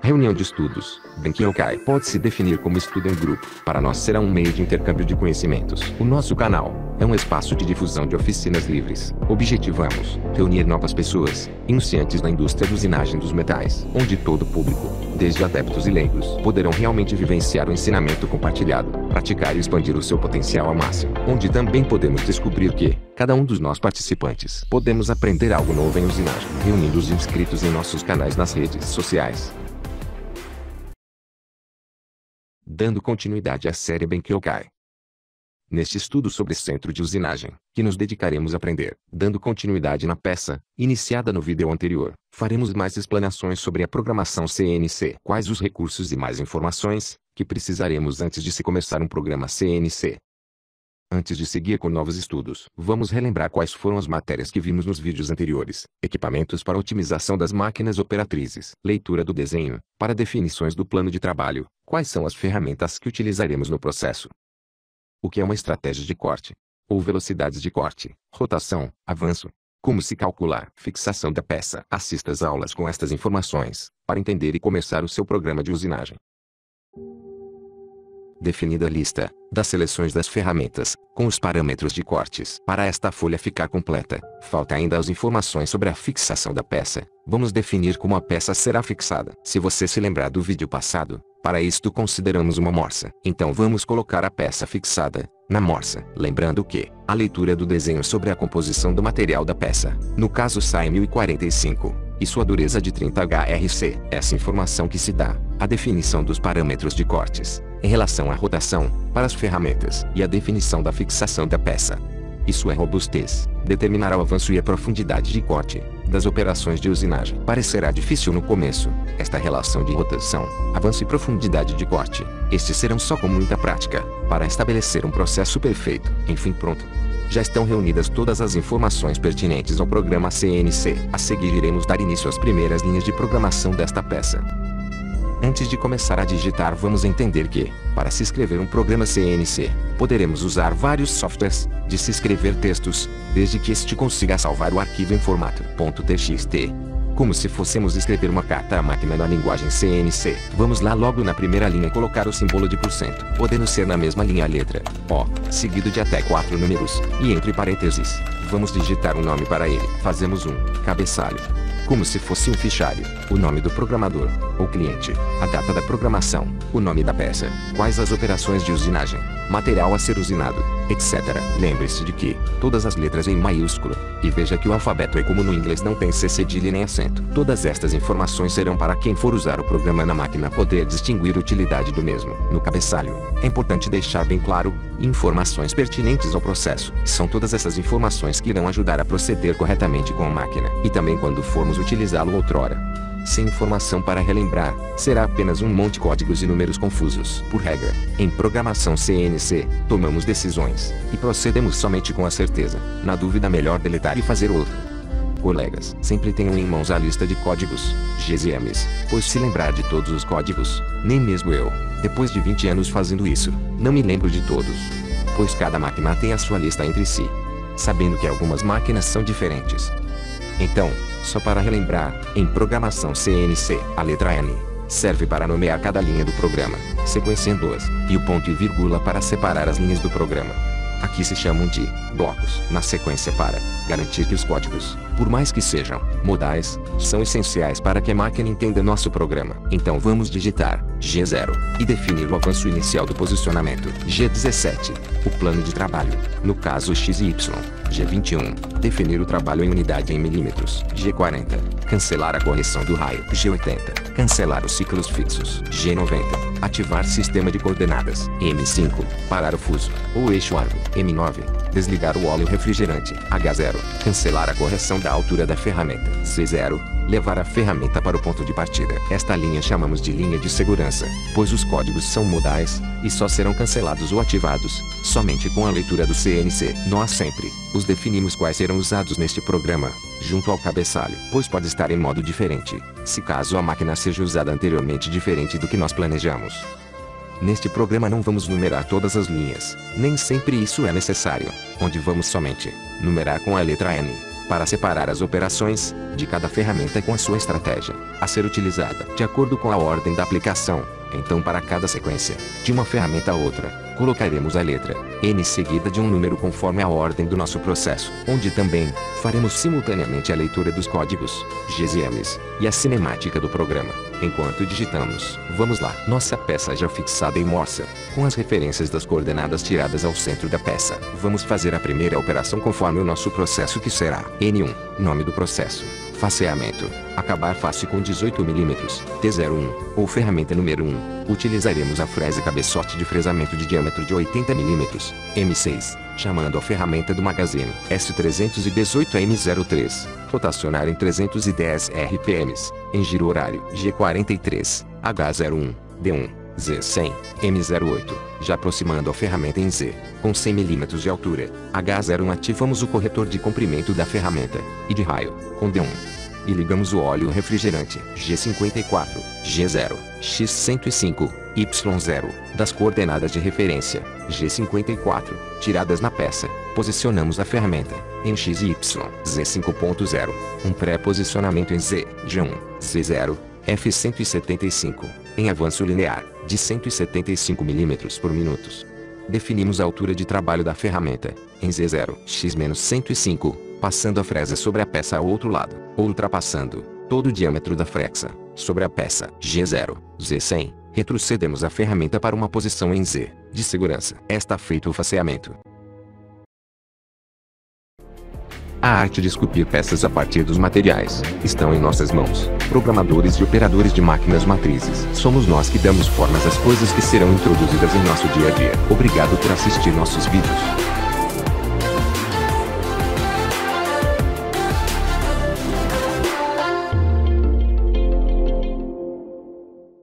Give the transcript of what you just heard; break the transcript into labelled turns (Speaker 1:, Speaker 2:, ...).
Speaker 1: Reunião de estudos. Benkyoukai pode se definir como estudo em grupo. Para nós será um meio de intercâmbio de conhecimentos. O nosso canal é um espaço de difusão de oficinas livres. Objetivamos reunir novas pessoas, iniciantes na indústria de usinagem dos metais, onde todo o público, desde adeptos e leigos, poderão realmente vivenciar o ensinamento compartilhado, praticar e expandir o seu potencial ao máximo. Onde também podemos descobrir que, cada um dos nós participantes, podemos aprender algo novo em usinagem, reunindo os inscritos em nossos canais nas redes sociais. Dando continuidade à série Benkyoukai. Neste estudo sobre centro de usinagem, que nos dedicaremos a aprender, dando continuidade na peça, iniciada no vídeo anterior, faremos mais explanações sobre a programação CNC. Quais os recursos e mais informações que precisaremos antes de se começar um programa CNC. Antes de seguir com novos estudos, vamos relembrar quais foram as matérias que vimos nos vídeos anteriores. Equipamentos para otimização das máquinas operatrizes. Leitura do desenho, para definições do plano de trabalho. Quais são as ferramentas que utilizaremos no processo? O que é uma estratégia de corte? Ou velocidades de corte, rotação, avanço? Como se calcular? Fixação da peça. Assista às aulas com estas informações, para entender e começar o seu programa de usinagem. Definida a lista das seleções das ferramentas, com os parâmetros de cortes. Para esta folha ficar completa, falta ainda as informações sobre a fixação da peça. Vamos definir como a peça será fixada. Se você se lembrar do vídeo passado, para isto consideramos uma morsa. Então vamos colocar a peça fixada na morsa. Lembrando que a leitura do desenho sobre a composição do material da peça, no caso SAE 1045, e sua dureza de 30 HRC. Essa informação que se dá a definição dos parâmetros de cortes, em relação à rotação, para as ferramentas, e a definição da fixação da peça. E sua robustez, determinará o avanço e a profundidade de corte das operações de usinagem. Parecerá difícil no começo, esta relação de rotação, avanço e profundidade de corte. Estes serão só com muita prática, para estabelecer um processo perfeito. Enfim, pronto. Já estão reunidas todas as informações pertinentes ao programa CNC. A seguir iremos dar início às primeiras linhas de programação desta peça. Antes de começar a digitar, vamos entender que, para se escrever um programa CNC, poderemos usar vários softwares de se escrever textos, desde que este consiga salvar o arquivo em formato .txt, como se fôssemos escrever uma carta à máquina na linguagem CNC. Vamos lá logo na primeira linha colocar o símbolo de %, podendo ser na mesma linha a letra O, seguido de até 4 números, e entre parênteses, vamos digitar um nome para ele. Fazemos um cabeçalho, como se fosse um fichário, o nome do programador, ou cliente, a data da programação, o nome da peça, quais as operações de usinagem, material a ser usinado, etc. Lembre-se de que todas as letras em maiúsculo, e veja que o alfabeto é como no inglês, não tem C cedilha nem acento. Todas estas informações serão para quem for usar o programa na máquina poder distinguir a utilidade do mesmo. No cabeçalho, é importante deixar bem claro informações pertinentes ao processo. São todas essas informações que irão ajudar a proceder corretamente com a máquina, e também quando formos utilizá-lo outrora. Sem informação para relembrar, será apenas um monte de códigos e números confusos. Por regra, em programação CNC, tomamos decisões, e procedemos somente com a certeza. Na dúvida, melhor deletar e fazer outro. Colegas, sempre tenham em mãos a lista de códigos, GZMs, pois se lembrar de todos os códigos, nem mesmo eu, depois de 20 anos fazendo isso, não me lembro de todos. Pois cada máquina tem a sua lista entre si, sabendo que algumas máquinas são diferentes. Então, só para relembrar, em programação CNC, a letra N serve para nomear cada linha do programa, sequenciando-as, e o ponto e vírgula para separar as linhas do programa. Aqui se chamam de blocos na sequência para garantir que os códigos, por mais que sejam modais, são essenciais para que a máquina entenda nosso programa. Então vamos digitar G0 e definir o avanço inicial do posicionamento. G17, o plano de trabalho, no caso X e Y. G21, definir o trabalho em unidade em milímetros. G40, cancelar a correção do raio. G80, cancelar os ciclos fixos. G90, ativar sistema de coordenadas. M5, parar o fuso, ou eixo árbitro. M9, desligar o óleo refrigerante. H0, cancelar a correção da altura da ferramenta. C0, levar a ferramenta para o ponto de partida. Esta linha chamamos de linha de segurança, pois os códigos são modais, e só serão cancelados ou ativados somente com a leitura do CNC. Nós sempre os definimos quais serão usados neste programa, junto ao cabeçalho, pois pode estar em modo diferente, se caso a máquina seja usada anteriormente diferente do que nós planejamos. Neste programa não vamos numerar todas as linhas, nem sempre isso é necessário, onde vamos somente numerar com a letra N, para separar as operações, de cada ferramenta com a sua estratégia a ser utilizada de acordo com a ordem da aplicação. Então, para cada sequência de uma ferramenta a outra, colocaremos a letra N seguida de um número conforme a ordem do nosso processo, onde também faremos simultaneamente a leitura dos códigos Gs e Ms e a cinemática do programa. Enquanto digitamos, vamos lá. Nossa peça já fixada em morsa, com as referências das coordenadas tiradas ao centro da peça. Vamos fazer a primeira operação conforme o nosso processo, que será N1, nome do processo, faceamento, acabar face com 18 mm, T01, ou ferramenta número 1. Utilizaremos a frese cabeçote de fresamento de diâmetro de 80 mm, M6, chamando a ferramenta do magazine S318M03, rotacionar em 310 RPMs, em giro horário G43, H01, D1, Z100, M08, já aproximando a ferramenta em Z, com 100 mm de altura, H01. Ativamos o corretor de comprimento da ferramenta, e de raio, com D1. E ligamos o óleo refrigerante G54, G0, X105, Y0, das coordenadas de referência G54, tiradas na peça. Posicionamos a ferramenta em X e Y, Z5.0, um pré-posicionamento em Z, G1, Z0, F175, em avanço linear, de 175 mm por minuto. Definimos a altura de trabalho da ferramenta em Z0, X-105, passando a fresa sobre a peça ao outro lado, ou ultrapassando todo o diâmetro da frexa sobre a peça G0, Z100, retrocedemos a ferramenta para uma posição em Z, de segurança. Está feito o faceamento. A arte de esculpir peças a partir dos materiais estão em nossas mãos. Programadores e operadores de máquinas matrizes. Somos nós que damos formas às coisas que serão introduzidas em nosso dia a dia. Obrigado por assistir nossos vídeos.